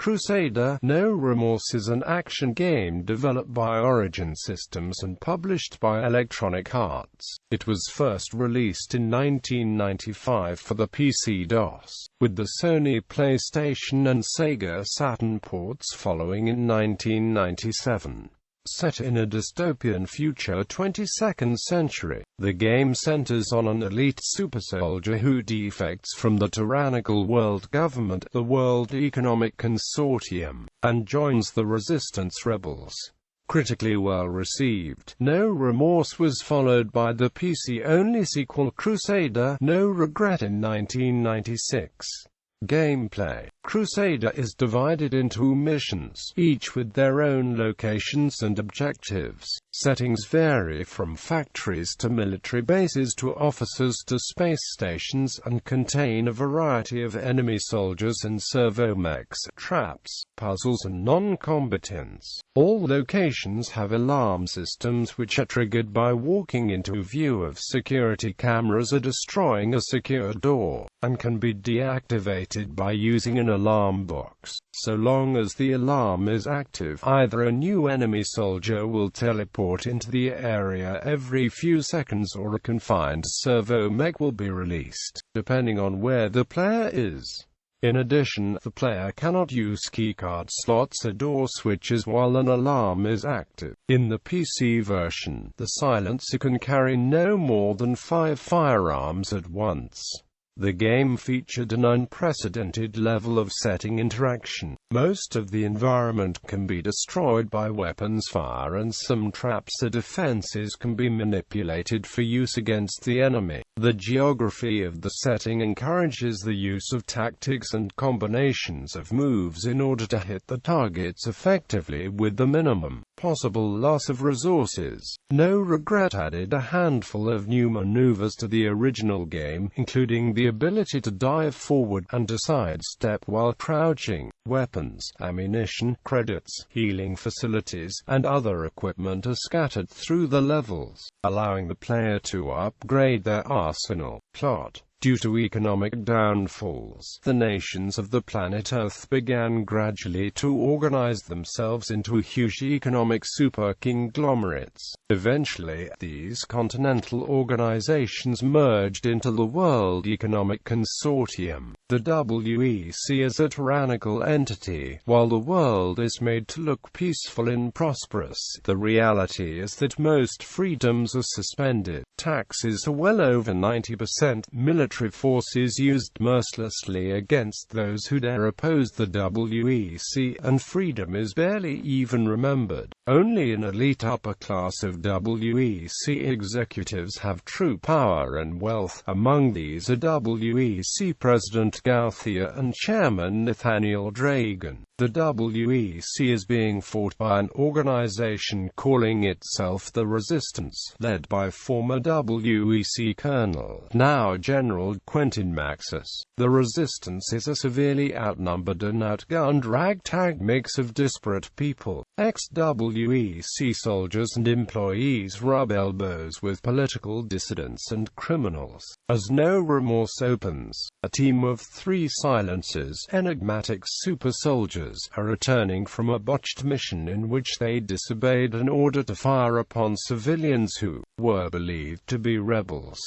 Crusader, No Remorse is an action game developed by Origin Systems and published by Electronic Arts. It was first released in 1995 for the PC-DOS, with the Sony PlayStation and Sega Saturn ports following in 1997. Set in a dystopian future 22nd century, the game centers on an elite supersoldier who defects from the tyrannical world government, the World Economic Consortium, and joins the resistance rebels. Critically well received, No Remorse was followed by the PC-only sequel Crusader, No Regret in 1996. Gameplay: Crusader is divided into missions, each with their own locations and objectives. Settings vary from factories to military bases to offices to space stations, and contain a variety of enemy soldiers and servomechs, traps, puzzles and non-combatants. All locations have alarm systems which are triggered by walking into view of security cameras or destroying a secure door, and can be deactivated by using an alarm box. So long as the alarm is active, either a new enemy soldier will teleport into the area every few seconds or a confined servomech will be released, depending on where the player is. In addition, the player cannot use keycard slots or door switches while an alarm is active. In the PC version, the silencer can carry no more than 5 firearms at once. The game featured an unprecedented level of setting interaction. Most of the environment can be destroyed by weapons fire, and some traps or defenses can be manipulated for use against the enemy. The geography of the setting encourages the use of tactics and combinations of moves in order to hit the targets effectively with the minimum possible loss of resources. No Regret added a handful of new maneuvers to the original game, including the ability to dive forward and to sidestep while crouching. Weapons, ammunition, credits, healing facilities, and other equipment are scattered through the levels, allowing the player to upgrade their arsenal. Plot: due to economic downfalls, the nations of the planet Earth began gradually to organize themselves into huge economic super-conglomerates. Eventually, these continental organizations merged into the World Economic Consortium. The WEC is a tyrannical entity, while the world is made to look peaceful and prosperous. The reality is that most freedoms are suspended. Taxes are well over 90%. Military forces used mercilessly against those who dare oppose the WEC, and freedom is barely even remembered. Only an elite upper class of WEC executives have true power and wealth. Among these are WEC President Gauthier and Chairman Nathaniel Dragon. The WEC is being fought by an organization calling itself the Resistance, led by former WEC Colonel, now General Quentin Maxis. The Resistance is a severely outnumbered and outgunned ragtag mix of disparate people. Ex-WEC soldiers and employees rub elbows with political dissidents and criminals. As No Remorse opens, a team of 3 silencers, enigmatic super soldiers, are returning from a botched mission in which they disobeyed an order to fire upon civilians who were believed to be rebels.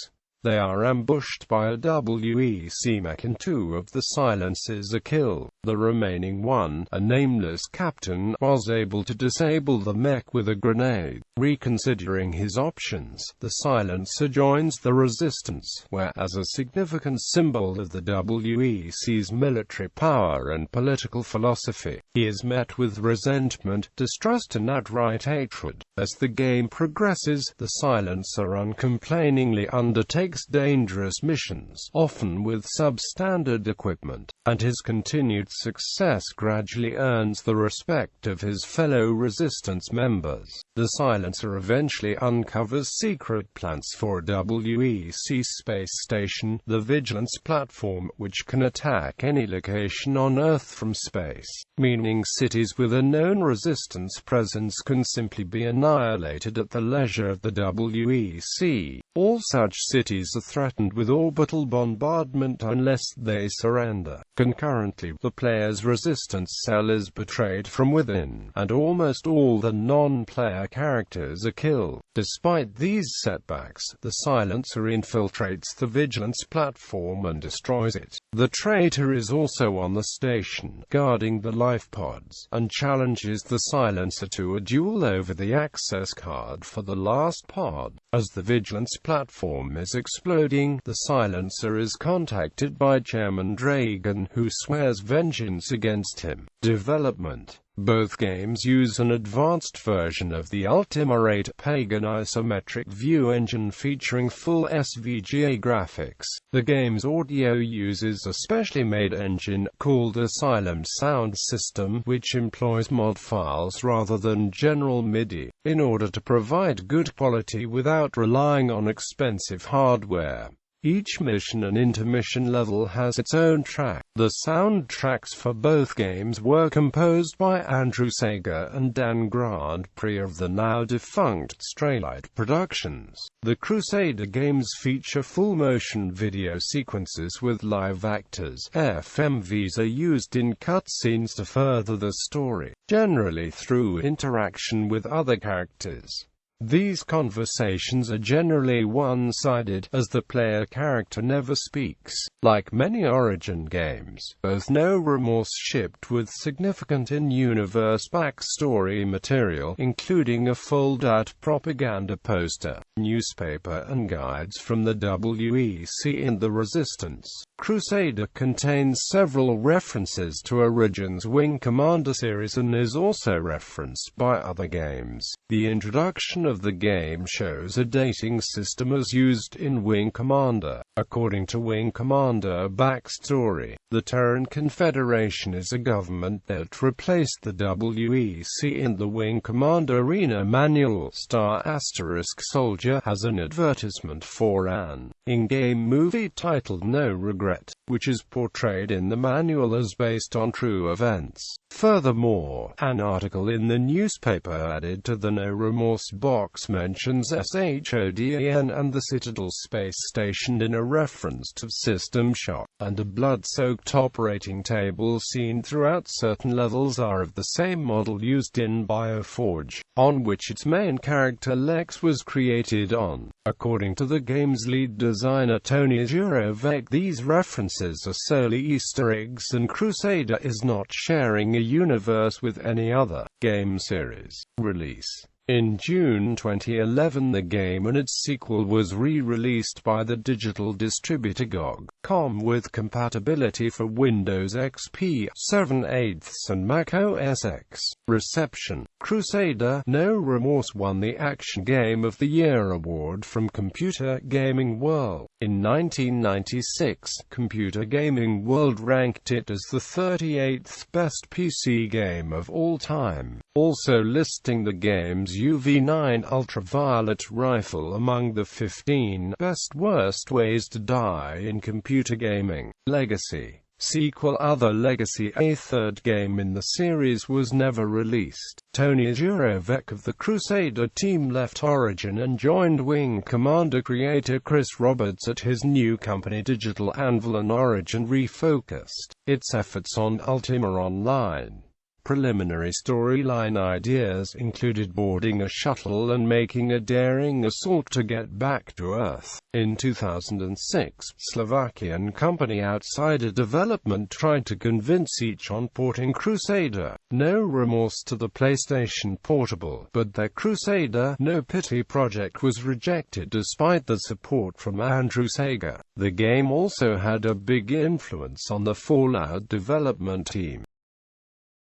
They are ambushed by a WEC mech and 2 of the silencers are killed. The remaining one, a nameless captain, was able to disable the mech with a grenade. Reconsidering his options, the silencer joins the resistance, where, as a significant symbol of the WEC's military power and political philosophy, he is met with resentment, distrust and outright hatred. As the game progresses, the silencer uncomplainingly undertakes dangerous missions, often with substandard equipment, and his continued success gradually earns the respect of his fellow resistance members. The silencer eventually uncovers secret plans for a WEC space station, the Vigilance platform, which can attack any location on Earth from space, meaning cities with a known resistance presence can simply be annihilated at the leisure of the WEC. All such cities are threatened with orbital bombardment unless they surrender. Concurrently, the player's resistance cell is betrayed from within, and almost all the non-player characters are killed. Despite these setbacks, the silencer infiltrates the Vigilance platform and destroys it. The traitor is also on the station, guarding the life pods, and challenges the silencer to a duel over the access card for the last pod. As the Vigilance platform is exploding, the silencer is contacted by Chairman Dragon, who swears vengeance against him. Development. Both games use an advanced version of the Ultima 8 Pagan isometric view engine featuring full SVGA graphics. The game's audio uses a specially made engine, called Asylum Sound System, which employs mod files rather than general MIDI, in order to provide good quality without relying on expensive hardware. Each mission and intermission level has its own track. The soundtracks for both games were composed by Andrew Sega and Dan Grand Prix of the now-defunct Straylight Productions. The Crusader games feature full-motion video sequences with live actors. FMVs are used in cutscenes to further the story, generally through interaction with other characters. These conversations are generally one-sided, as the player character never speaks. Like many Origin games, both No Remorse shipped with significant in-universe backstory material, including a fold-out propaganda poster, newspaper and guides from the WEC and the Resistance. Crusader contains several references to Origin's Wing Commander series and is also referenced by other games. The introduction of the game shows a dating system as used in Wing Commander. According to Wing Commander backstory, the Terran Confederation is a government that replaced the WEC in the Wing Commander Arena manual. *Soldier has an advertisement for an in-game movie titled No Regret, which is portrayed in the manual as based on true events. Furthermore, an article in the newspaper added to the No Remorse box mentions SHODAN and the Citadel space station in a reference to System Shock, and a blood-soaked operating table seen throughout certain levels are of the same model used in Bioforge, on which its main character Lex was created on. According to the game's lead designer Tony Jurovec, these references are solely Easter eggs and Crusader is not sharing a universe with any other game series. Release. In June 2011, the game and its sequel was re-released by the digital distributor GOG.com with compatibility for Windows XP, 7/8 and Mac OS X. Reception. Crusader No Remorse won the Action Game of the Year award from Computer Gaming World. In 1996, Computer Gaming World ranked it as the 38th best PC game of all time, also listing the game's UV9 ultraviolet rifle among the 15 best worst ways to die in computer gaming. Legacy. Sequel. Other Legacy. A third game in the series was never released. Tony Jurovec of the Crusader team left Origin and joined Wing Commander creator Chris Roberts at his new company Digital Anvil, and Origin refocused its efforts on Ultima Online. Preliminary storyline ideas included boarding a shuttle and making a daring assault to get back to Earth. In 2006, Slovakian company Outsider Development tried to convince each on porting Crusader No Remorse to the PlayStation Portable, but their Crusader No Pity project was rejected despite the support from Andrew Sega. The game also had a big influence on the Fallout development team.